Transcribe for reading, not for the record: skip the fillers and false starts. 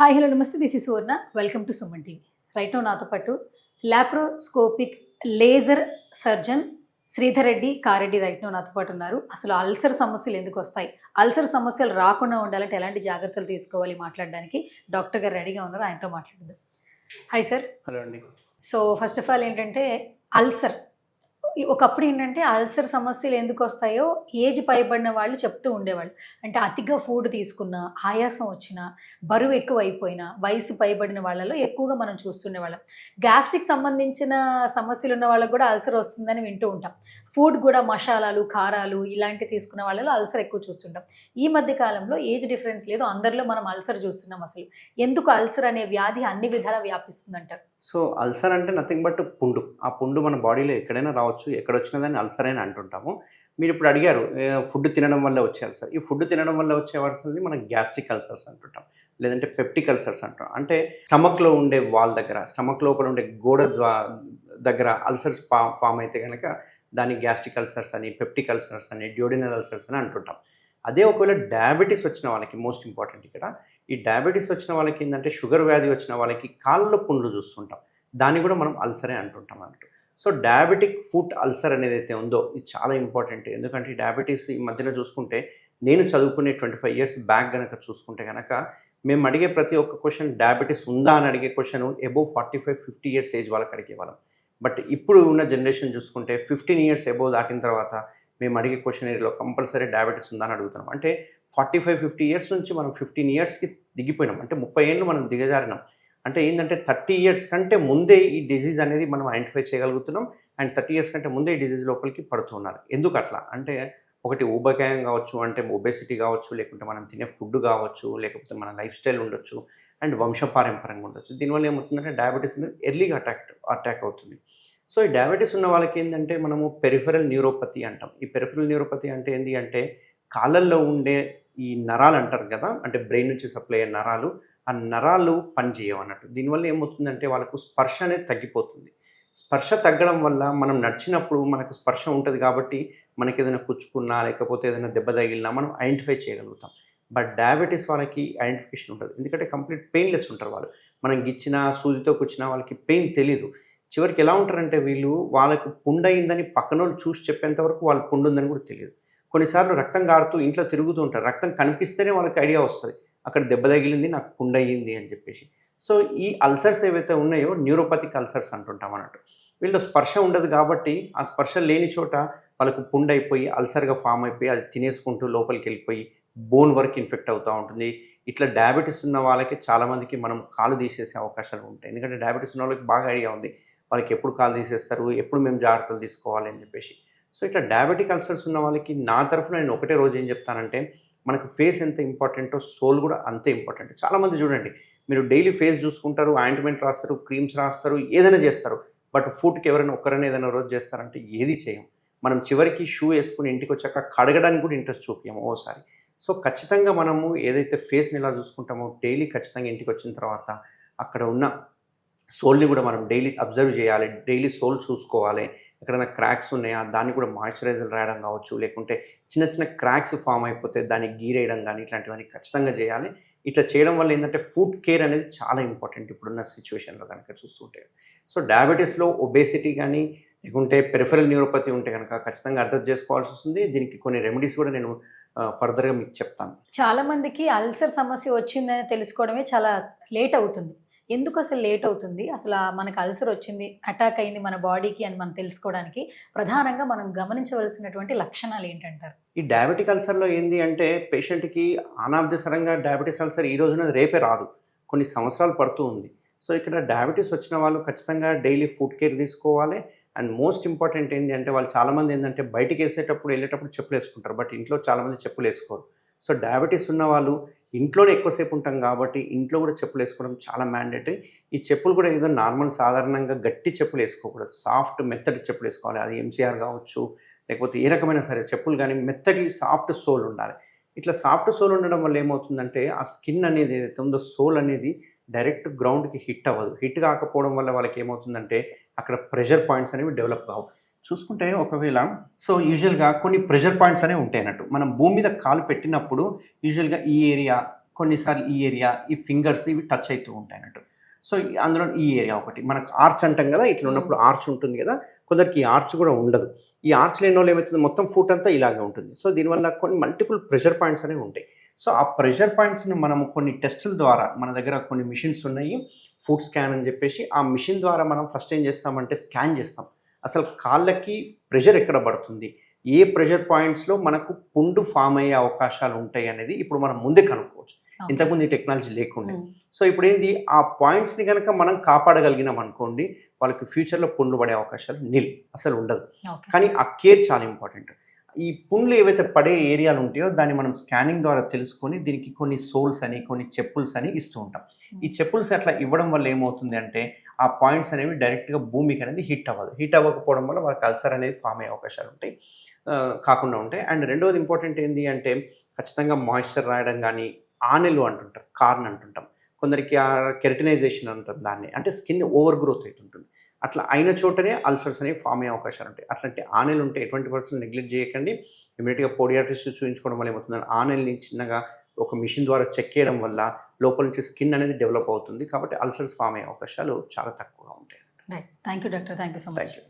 Hi hello నమస్తే this is Suvarna welcome to Suman TV. Right now నాతో పాటు laparoscopic laser surgeon Sridhar Reddy Kareddy right now నాతో పాటు ఉన్నారు. అసలు అల్సర్ సమస్యలు ఎందుకు వస్తాయి, అల్సర్ సమస్యలు రాకుండా ఉండాలంటే ఎలాంటి జాగ్రత్తలు తీసుకోవాలి మాట్లాడడానికి డాక్టర్ గారు రెడీగా ఉన్నారు, ఆయనతో మాట్లాడదాం. Hi sir. హలో అండి. సో ఫస్ట్ ఆఫ్ ఆల్ ఏంటంటే అల్సర్ ఒకప్పుడు ఏంటంటే అల్సర్ సమస్యలు ఎందుకు వస్తాయో ఏజ్ పైబడిన వాళ్ళు చెప్తూ ఉండేవాళ్ళు. అంటే అతిగా ఫుడ్ తీసుకున్నా, ఆయాసం వచ్చినా, బరువు ఎక్కువ అయిపోయినా, వయసు పైబడిన వాళ్ళలో ఎక్కువగా మనం చూస్తుండేవాళ్ళం. గ్యాస్ట్రిక్ సంబంధించిన సమస్యలు ఉన్న వాళ్ళకు కూడా అల్సర్ వస్తుందని వింటూ ఉంటాం. ఫుడ్ కూడా మసాలాలు, కారాలు ఇలాంటివి తీసుకున్న వాళ్ళలో అల్సర్ ఎక్కువ చూస్తుంటాం. ఈ మధ్య కాలంలో ఏజ్ డిఫరెన్స్ లేదు, అందరిలో మనం అల్సర్ చూస్తున్నాం. అసలు ఎందుకు అల్సర్ అనే వ్యాధి అన్ని విధాలా వ్యాపిస్తుందంటారు? సో అల్సర్ అంటే నథింగ్ బట్ పుండు. ఆ పుండు మన బాడీలో ఎక్కడైనా రావచ్చు, ఎక్కడ వచ్చినా దాన్ని అల్సర్ అని అంటుంటాము. మీరు ఇప్పుడు అడిగారు ఫుడ్ తినడం వల్ల వచ్చే అల్సర్. ఈ ఫుడ్ తినడం వల్ల వచ్చే అల్సర్ని మనం గ్యాస్ట్రిక్ అల్సర్స్ అంటుంటాం, లేదంటే పెప్టిక్ అల్సర్స్ అంటాం. అంటే స్టమక్లో ఉండే వాల్ దగ్గర, స్టమక్ లోపల ఉండే గోడ దగ్గర అల్సర్స్ ఫామ్ అయితే కనుక దాన్ని గ్యాస్ట్రిక్ అల్సర్స్ అని, పెప్టిక్ అల్సర్స్ అని, డ్యూడినల్ అల్సర్స్ అని అంటుంటాం. అదే ఒకవేళ డయాబెటీస్ వచ్చిన వాళ్ళకి, మోస్ట్ ఇంపార్టెంట్ ఇక్కడ, ఈ డయాబెటీస్ వచ్చిన వాళ్ళకి ఏంటంటే షుగర్ వ్యాధి వచ్చిన వాళ్ళకి కాళ్ళలో పుండ్లు చూస్తుంటాం, దాన్ని కూడా మనం అల్సరే అంటుంటాం అన్నట్టు. సో డయాబెటిక్ ఫుట్ అల్సర్ అనేది అయితే ఉందో ఇది చాలా ఇంపార్టెంట్. ఎందుకంటే ఈ డయాబెటీస్ ఈ మధ్యన చూసుకుంటే, నేను చదువుకునే 25 years బ్యాక్ కనుక చూసుకుంటే కనుక మేము అడిగే ప్రతి ఒక్క క్వశ్చన్ డయాబెటీస్ ఉందా అని అడిగే క్వశ్చన్ అబోవ్ 45-50 years ఏజ్ వాళ్ళకి అడిగేవాళ్ళం. బట్ ఇప్పుడు ఉన్న జనరేషన్ చూసుకుంటే 15 years అబోవ్ దాటిన తర్వాత మేము అడిగే క్వశ్చన్ ఏరియాలో కంపల్సరీ డయాబెటీస్ ఉందా అని అడుగుతున్నాం. అంటే 45-50 years నుంచి మనం 15 yearsకి దిగిపోయినాం. అంటే 30 ఏళ్ళు మనం దిగజారినాం. అంటే ఏంటంటే 30 years కంటే ముందే ఈ డిజీజ్ అనేది మనం ఐడెంటిఫై చేయగలుగుతున్నాం. అండ్ 30 years కంటే ముందే ఈ డిజీజ్ లోపలికి పడుతున్నారు. ఎందుకు అట్లా అంటే, ఒకటి ఊబకాయం కావచ్చు, అంటే ఒబేసిటీ కావచ్చు, లేకుంటే మనం తినే ఫుడ్ కావచ్చు, లేకపోతే మన లైఫ్ స్టైల్ ఉండొచ్చు, అండ్ వంశపారంపర్యంగా ఉండొచ్చు. దీనివల్ల ఏమవుతుందంటే డయాబెటీస్ అనేది ఎర్లీగా అటాక్ అవుతుంది. సో ఈ డయాబెటీస్ ఉన్న వాళ్ళకి ఏంటంటే మనము పెరిఫెరల్ న్యూరోపతి అంటాం. ఈ పెరిఫెరల్ న్యూరోపతి అంటే ఏంటి అంటే, కాళ్ళల్లో ఉండే ఈ నరాలు అంటారు కదా, అంటే బ్రెయిన్ నుంచి సప్లై అయ్యే నరాలు, ఆ నరాలు పనిచేయవు అన్నట్టు. దీనివల్ల ఏమవుతుందంటే వాళ్ళకు స్పర్శ అనేది తగ్గిపోతుంది. స్పర్శ తగ్గడం వల్ల మనం నడిచినప్పుడు మనకు స్పర్శ ఉంటుంది కాబట్టి మనకి ఏదైనా పుచ్చుకున్నా, లేకపోతే ఏదైనా దెబ్బ తగిలినా మనం ఐడెంటిఫై చేయగలుగుతాం. బట్ డయాబెటీస్ వాళ్ళకి ఐడెంటిఫికేషన్ ఉంటుంది, ఎందుకంటే కంప్లీట్ పెయిన్లెస్ ఉంటారు వాళ్ళు. మనం గిచ్చినా, సూదితో కూర్చున్నా వాళ్ళకి పెయిన్ తెలీదు. చివరికి ఎలా ఉంటారంటే వీళ్ళు, వాళ్ళకు పుండు అయిందని పక్కనోళ్ళు చూసి చెప్పేంత వరకు వాళ్ళు పుండు ఉందని కూడా తెలియదు. కొన్నిసార్లు రక్తం గారుతూ ఇంట్లో తిరుగుతూ ఉంటారు, రక్తం కనిపిస్తేనే వాళ్ళకి ఐడియా వస్తుంది అక్కడ దెబ్బ తగిలింది, నాకు పుండు అయ్యింది అని చెప్పేసి. సో ఈ అల్సర్స్ ఏవైతే ఉన్నాయో న్యూరోపతిక్ అల్సర్స్ అంటుంటాం అన్నట్టు. వీళ్ళు స్పర్శ ఉండదు కాబట్టి ఆ స్పర్శ లేని చోట వాళ్ళకు పుండు అయిపోయి అల్సర్గా ఫామ్ అయిపోయి అది తినేసుకుంటూ లోపలికి వెళ్ళిపోయి బోన్ వరకు ఇన్ఫెక్ట్ అవుతూ ఉంటుంది. ఇట్లా డయాబెటీస్ ఉన్న వాళ్ళకి చాలామందికి మనం కాలు తీసేసే అవకాశాలు ఉంటాయి. ఎందుకంటే డయాబెటీస్ ఉన్న వాళ్ళకి బాగా ఐడియా ఉంది వాళ్ళకి ఎప్పుడు కాలు తీసేస్తారు, ఎప్పుడు మేము జాగ్రత్తలు తీసుకోవాలి అని చెప్పేసి. సో ఇట్లా డయాబెటిక్ అల్సర్స్ ఉన్న వాళ్ళకి నా తరఫున నేను ఒకటే రోజు ఏం చెప్తానంటే, మనకు ఫేస్ ఎంత ఇంపార్టెంటో సోల్ కూడా అంతే ఇంపార్టెంట్. చాలామంది చూడండి, మీరు డైలీ ఫేస్ చూసుకుంటారు, ఆయింట్మెంట్ రాస్తారు, క్రీమ్స్ రాస్తారు, ఏదైనా చేస్తారు. బట్ ఫుడ్కి ఎవరైనా ఒక్కరైనా ఏదైనా రోజు చేస్తారంటే ఏది చేయం. మనం చివరికి షూ వేసుకుని ఇంటికి వచ్చాక కడగడానికి కూడా ఇంట్రెస్ట్ చూపించాము ఓసారి. సో ఖచ్చితంగా మనము ఏదైతే ఫేస్ని ఎలా చూసుకుంటామో డైలీ ఖచ్చితంగా ఇంటికి వచ్చిన తర్వాత అక్కడ ఉన్న సోల్ని కూడా మనం డైలీ అబ్జర్వ్ చేయాలి, డైలీ సోల్ చూసుకోవాలి. ఎక్కడైనా క్రాక్స్ ఉన్నాయా దాన్ని కూడా మాయిశ్చరైజర్ రాయడం కావచ్చు, లేకుంటే చిన్న చిన్న క్రాక్స్ ఫామ్ అయిపోతే దాన్ని గీరేయడం కానీ ఇట్లాంటివన్నీ ఖచ్చితంగా చేయాలి. ఇట్లా చేయడం వల్ల ఏంటంటే ఫుడ్ కేర్ అనేది చాలా ఇంపార్టెంట్ ఇప్పుడున్న సిచ్యువేషన్లో కనుక చూస్తుంటే. సో డయాబెటీస్లో ఒబేసిటీ కానీ, లేకుంటే పెరిఫెరల్ న్యూరోపతి ఉంటే కనుక ఖచ్చితంగా అడ్రస్ చేసుకోవాల్సి వస్తుంది. దీనికి కొన్ని రెమెడీస్ కూడా నేను ఫర్దర్గా మీకు చెప్తాను. చాలామందికి అల్సర్ సమస్య వచ్చిందని తెలుసుకోవడమే చాలా లేట్ అవుతుంది. ఎందుకు అసలు లేట్ అవుతుంది? అసలు మనకు అల్సర్ వచ్చింది, అటాక్ అయింది మన బాడీకి అని మనం తెలుసుకోవడానికి ప్రధానంగా మనం గమనించవలసినటువంటి లక్షణాలు ఏంటంటారు? ఈ డయాబెటిక్ అల్సర్లో ఏంటి అంటే, పేషెంట్కి ఆన్ ఆఫ్ ది సడన్గా డయాబెటీస్ అల్సర్ ఈ రోజున రేపే రాదు, కొన్ని సంవత్సరాలు పడుతూ ఉంది. సో ఇక్కడ డయాబెటీస్ వచ్చిన వాళ్ళు ఖచ్చితంగా డైలీ ఫుడ్ కేర్ తీసుకోవాలి. అండ్ మోస్ట్ ఇంపార్టెంట్ ఏంటి అంటే, వాళ్ళు చాలామంది ఏంటంటే బయటికి వెళ్ళేటప్పుడు చెప్పులు వేసుకుంటారు, బట్ ఇంట్లో చాలామంది చెప్పులు వేసుకోరు. సో డయాబెటీస్ ఉన్న వాళ్ళు ఇంట్లోనే ఎక్కువసేపు ఉంటాం కాబట్టి ఇంట్లో కూడా చెప్పులు వేసుకోవడం చాలా మ్యాండేటరీ. ఈ చెప్పులు కూడా ఏదో నార్మల్ సాధారణంగా గట్టి చెప్పులు వేసుకోకూడదు, సాఫ్ట్ మెత్తటి చెప్పులు వేసుకోవాలి. అది ఎంసీఆర్ కావచ్చు, లేకపోతే ఏ రకమైన సరే చెప్పులు కానీ మెత్తటి సాఫ్ట్ సోల్ ఉండాలి. ఇట్లా సాఫ్ట్ సోల్ ఉండడం వల్ల ఏమవుతుందంటే, ఆ స్కిన్ అనేది ఏదైతే ఉందో సోల్ అనేది డైరెక్ట్ గ్రౌండ్కి హిట్ అవ్వదు. హిట్ కాకపోవడం వల్ల వాళ్ళకి ఏమవుతుందంటే అక్కడ ప్రెషర్ పాయింట్స్ అనేవి డెవలప్ కావు. చూసుకుంటే ఒకవేళ యూజువల్గా కొన్ని ప్రెషర్ పాయింట్స్ అనేవి ఉంటాయి అన్నట్టు. మనం భూమి మీద కాలు పెట్టినప్పుడు యూజువల్గా ఈ ఏరియా, కొన్నిసార్లు ఈ ఏరియా, ఈ ఫింగర్స్ ఇవి టచ్ అవుతూ ఉంటాయి అన్నట్టు. సో అందులో ఈ ఏరియా ఒకటి మనకు ఆర్చ్ అంటాం కదా, ఇట్లా ఉన్నప్పుడు ఆర్చ్ ఉంటుంది కదా, కొందరికి ఈ ఆర్చ్ కూడా ఉండదు. ఈ ఆర్చ్ లేని వాళ్ళు ఏమవుతుంది, మొత్తం ఫుట్ అంతా ఇలాగే ఉంటుంది. సో దీనివల్ల కొన్ని మల్టిపుల్ ప్రెషర్ పాయింట్స్ అనేవి ఉంటాయి. సో ఆ ప్రెషర్ పాయింట్స్ని మనము కొన్ని టెస్టుల ద్వారా, మన దగ్గర కొన్ని మిషన్స్ ఉన్నాయి, ఫుట్ స్కాన్ అని చెప్పేసి, ఆ మిషన్ ద్వారా మనం ఫస్ట్ ఏం చేస్తామంటే స్కాన్ చేస్తాం. అసలు కాళ్ళకి ప్రెషర్ ఎక్కడ పడుతుంది, ఏ ప్రెషర్ పాయింట్స్లో మనకు పుండు ఫామ్ అయ్యే అవకాశాలు ఉంటాయి అనేది ఇప్పుడు మనం ముందే కనుక్కోవచ్చు. ఇంతకుముందు ఈ టెక్నాలజీ లేకుండే. సో ఇప్పుడు ఏంది, ఆ పాయింట్స్ని కనుక మనం కాపాడగలిగినాం అనుకోండి, వాళ్ళకి ఫ్యూచర్లో పుండ్లు పడే అవకాశాలు అసలు ఉండదు. కానీ ఆ కేర్ చాలా ఇంపార్టెంట్. ఈ పుండ్లు ఏవైతే పడే ఏరియాలు ఉంటాయో దాన్ని మనం స్కానింగ్ ద్వారా తెలుసుకొని దీనికి కొన్ని సోల్స్ అని, కొన్ని చెప్పుల్స్ అని ఇస్తూ ఉంటాం. ఈ చెప్పుల్స్ అట్లా ఇవ్వడం వల్ల ఏమవుతుంది అంటే ఆ పాయింట్స్ అనేవి డైరెక్ట్గా భూమికి అనేది హిట్ అవ్వదు. హిట్ అవ్వకపోవడం వల్ల వాళ్ళకి అల్సర్ అనేది ఫామ్ అయ్యే అవకాశాలు ఉంటాయి, కాకుండా ఉంటాయి. అండ్ రెండవది ఇంపార్టెంట్ ఏంటి అంటే ఖచ్చితంగా మాయిశ్చర్ రాయడం కానీ, ఆనెలు అంటుంటాం, కార్న్ అంటుంటాం, కొందరికి కెరటినైజేషన్ అంటాం దాన్ని, అంటే స్కిన్ ఓవర్ గ్రోత్ అవుతుంటుంది. అట్లా అయిన చోటనే అల్సర్స్ అనేవి ఫామ్ అయ్యే అవకాశాలు ఉంటాయి. అట్లాంటి ఆనెలు ఉంటే ఎటువంటి పర్సన్ నెగ్లెక్ట్ చేయకండి. ఇమీడియట్గా పోడియాట్రిస్ట్ చూపించుకోవడం వల్ల ఏమవుతుంది, ఆనెల్ని చిన్నగా ఒక మిషన్ ద్వారా చెక్ చేయడం వల్ల లోపల నుంచి స్కిన్ అనేది డెవలప్ అవుతుంది. కాబట్టి అల్సర్స్ ఫామ్ అయ్యే అవకాశాలు చాలా తక్కువగా ఉంటాయి. Right. Thank you doctor. Thank you so much. Thank you.